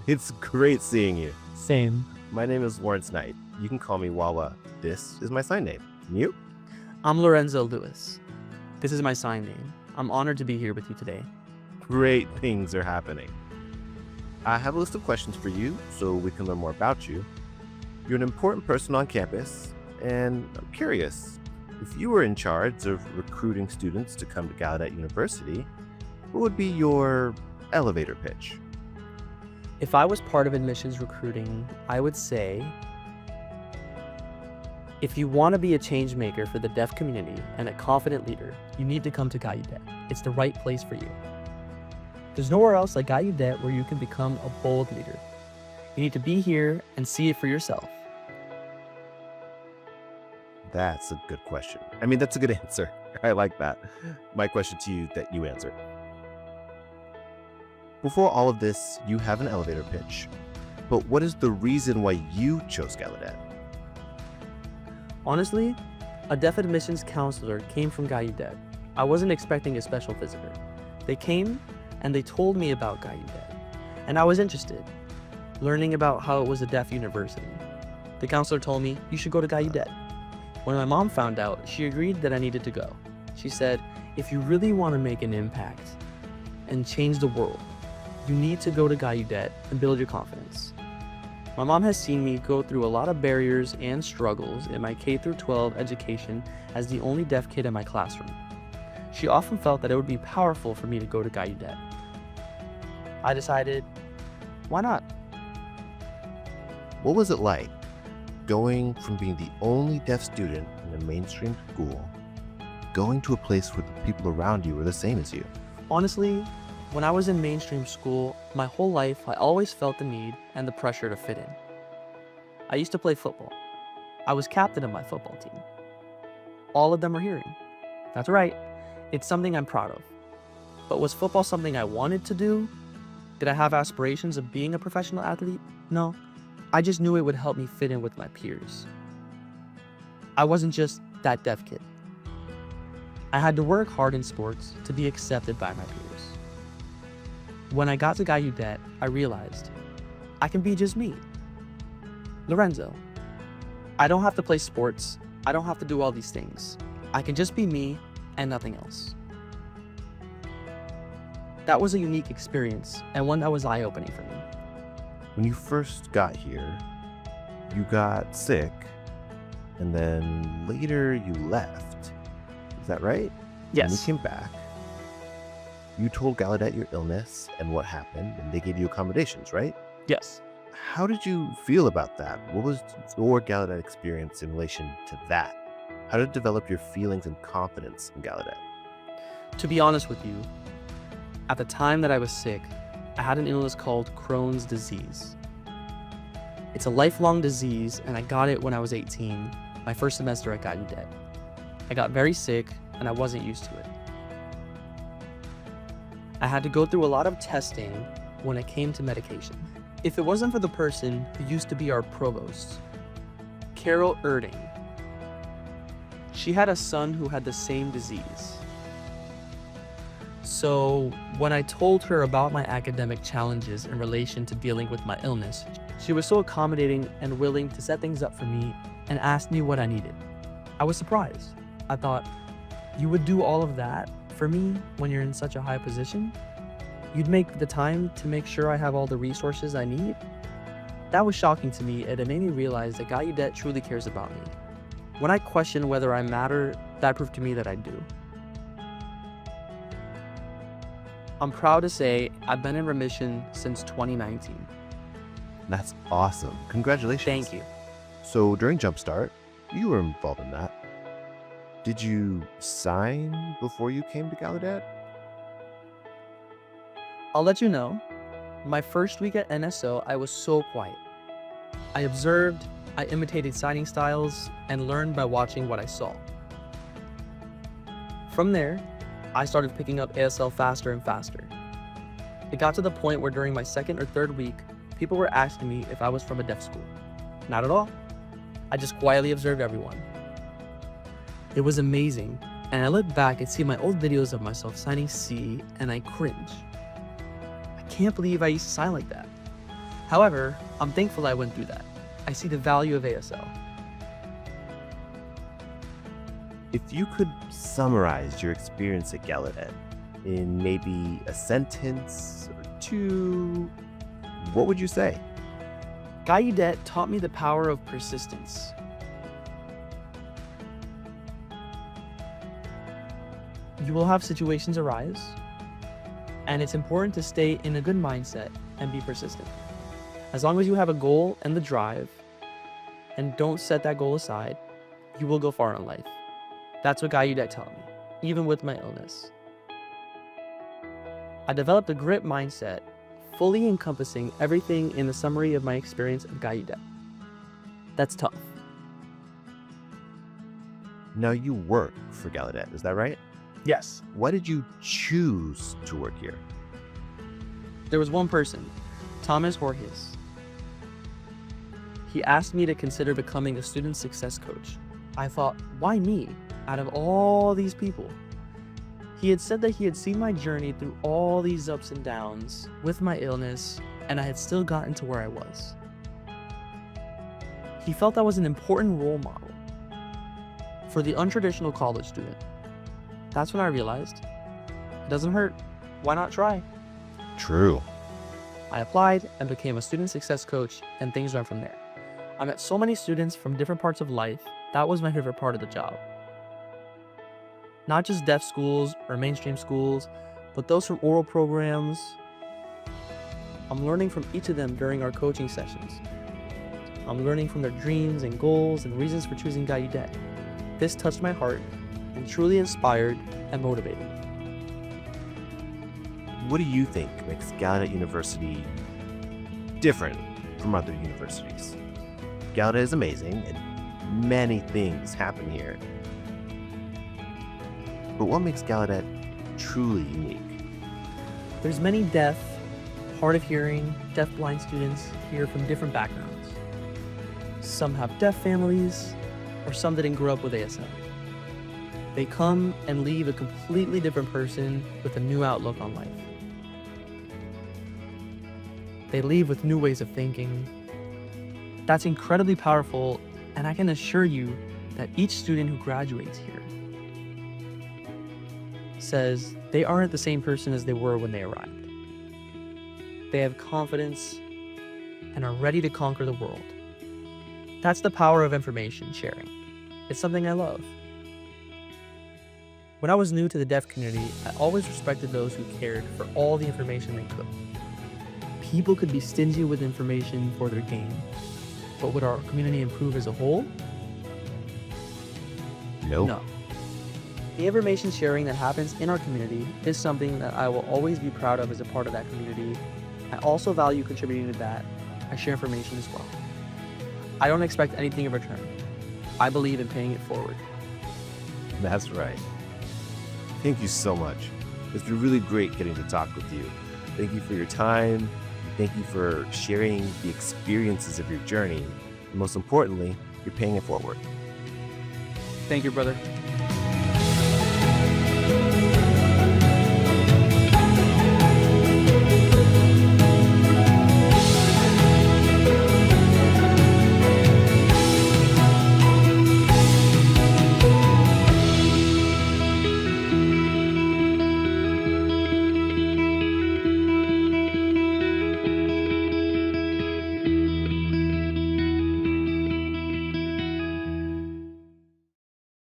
It's great seeing you. Same. My name is Lawrence Knight. You can call me Wawa. This is my sign name. And you? I'm Lorenzo Lewis. This is my sign name. I'm honored to be here with you today. Great things are happening. I have a list of questions for you so we can learn more about you. You're an important person on campus, and I'm curious, if you were in charge of recruiting students to come to Gallaudet University, what would be your elevator pitch? If I was part of admissions recruiting, I would say, if you want to be a change maker for the deaf community and a confident leader, you need to come to Gallaudet. It's the right place for you. There's nowhere else like Gallaudet where you can become a bold leader. You need to be here and see it for yourself. That's a good question. I mean, that's a good answer. I like that. My question to you that you answered. Before all of this, you have an elevator pitch. But what is the reason why you chose Gallaudet? Honestly, a deaf admissions counselor came from Gallaudet. I wasn't expecting a special visitor. They came and they told me about Gallaudet, and I was interested, learning about how it was a deaf university. The counselor told me, you should go to Gallaudet. When my mom found out, she agreed that I needed to go. She said, if you really want to make an impact and change the world, you need to go to Gallaudet and build your confidence. My mom has seen me go through a lot of barriers and struggles in my K-12 education as the only deaf kid in my classroom. She often felt that it would be powerful for me to go to Gallaudet. I decided, why not? What was it like going from being the only deaf student in a mainstream school, going to a place where the people around you were the same as you? Honestly, when I was in mainstream school, my whole life I always felt the need and the pressure to fit in. I used to play football. I was captain of my football team. All of them are hearing. That's right, it's something I'm proud of. But was football something I wanted to do? Did I have aspirations of being a professional athlete? No, I just knew it would help me fit in with my peers. I wasn't just that deaf kid. I had to work hard in sports to be accepted by my peers. When I got to Gallaudet, I realized I can be just me. Lorenzo. I don't have to play sports. I don't have to do all these things. I can just be me and nothing else. That was a unique experience and one that was eye-opening for me. When you first got here, you got sick, and then later you left. Is that right? Yes. When you came back, you told Gallaudet your illness and what happened, and they gave you accommodations, right? Yes. How did you feel about that? What was your Gallaudet experience in relation to that? How did it develop your feelings and confidence in Gallaudet? To be honest with you, at the time that I was sick, I had an illness called Crohn's disease. It's a lifelong disease, and I got it when I was 18, my first semester at Gallaudet. I got very sick, and I wasn't used to it. I had to go through a lot of testing when it came to medication. If it wasn't for the person who used to be our provost, Carol Erding, she had a son who had the same disease. So when I told her about my academic challenges in relation to dealing with my illness, she was so accommodating and willing to set things up for me and asked me what I needed. I was surprised. I thought, you would do all of that for me when you're in such a high position? You'd make the time to make sure I have all the resources I need? That was shocking to me, and it made me realize that Gallaudet truly cares about me. When I questioned whether I matter, that proved to me that I do. I'm proud to say I've been in remission since 2019. That's awesome. Congratulations. Thank you. So during Jumpstart, you were involved in that. Did you sign before you came to Gallaudet? I'll let you know. My first week at NSO, I was so quiet. I observed, I imitated signing styles, and learned by watching what I saw. From there, I started picking up ASL faster and faster. It got to the point where during my second or third week, people were asking me if I was from a deaf school. Not at all. I just quietly observed everyone. It was amazing, and I look back and see my old videos of myself signing C, and I cringe. I can't believe I used to sign like that. However, I'm thankful I went through that. I see the value of ASL. If you could summarize your experience at Gallaudet in maybe a sentence or two, what would you say? Gallaudet taught me the power of persistence. You will have situations arise, and it's important to stay in a good mindset and be persistent. As long as you have a goal and the drive, and don't set that goal aside, you will go far in life. That's what Gallaudet taught me, even with my illness. I developed a grit mindset, fully encompassing everything in the summary of my experience at Gallaudet. That's tough. Now you work for Gallaudet, is that right? Yes. Why did you choose to work here? There was one person, Thomas Jorges. He asked me to consider becoming a student success coach. I thought, why me, out of all these people? He had said that he had seen my journey through all these ups and downs with my illness, and I had still gotten to where I was. He felt I was an important role model for the untraditional college student. That's when I realized, it doesn't hurt. Why not try? True. I applied and became a student success coach, and things went from there. I met so many students from different parts of life. That was my favorite part of the job. Not just deaf schools or mainstream schools, but those from oral programs. I'm learning from each of them during our coaching sessions. I'm learning from their dreams and goals and reasons for choosing Gallaudet. This touched my heart and truly inspired and motivated. What do you think makes Gallaudet University different from other universities? Gallaudet is amazing and many things happen here. But what makes Gallaudet truly unique? There's many deaf, hard of hearing, deaf-blind students here from different backgrounds. Some have deaf families, or some didn't grow up with ASL. They come and leave a completely different person with a new outlook on life. They leave with new ways of thinking. That's incredibly powerful, and I can assure you that each student who graduates here says they aren't the same person as they were when they arrived. They have confidence and are ready to conquer the world. That's the power of information sharing. It's something I love. When I was new to the deaf community, I always respected those who cared for all the information they could. People could be stingy with information for their gain, but would our community improve as a whole? Nope. No. The information sharing that happens in our community is something that I will always be proud of as a part of that community. I also value contributing to that. I share information as well. I don't expect anything in return. I believe in paying it forward. That's right. Thank you so much. It's been really great getting to talk with you. Thank you for your time. Thank you for sharing the experiences of your journey. And most importantly, you're paying it forward. Thank you, brother.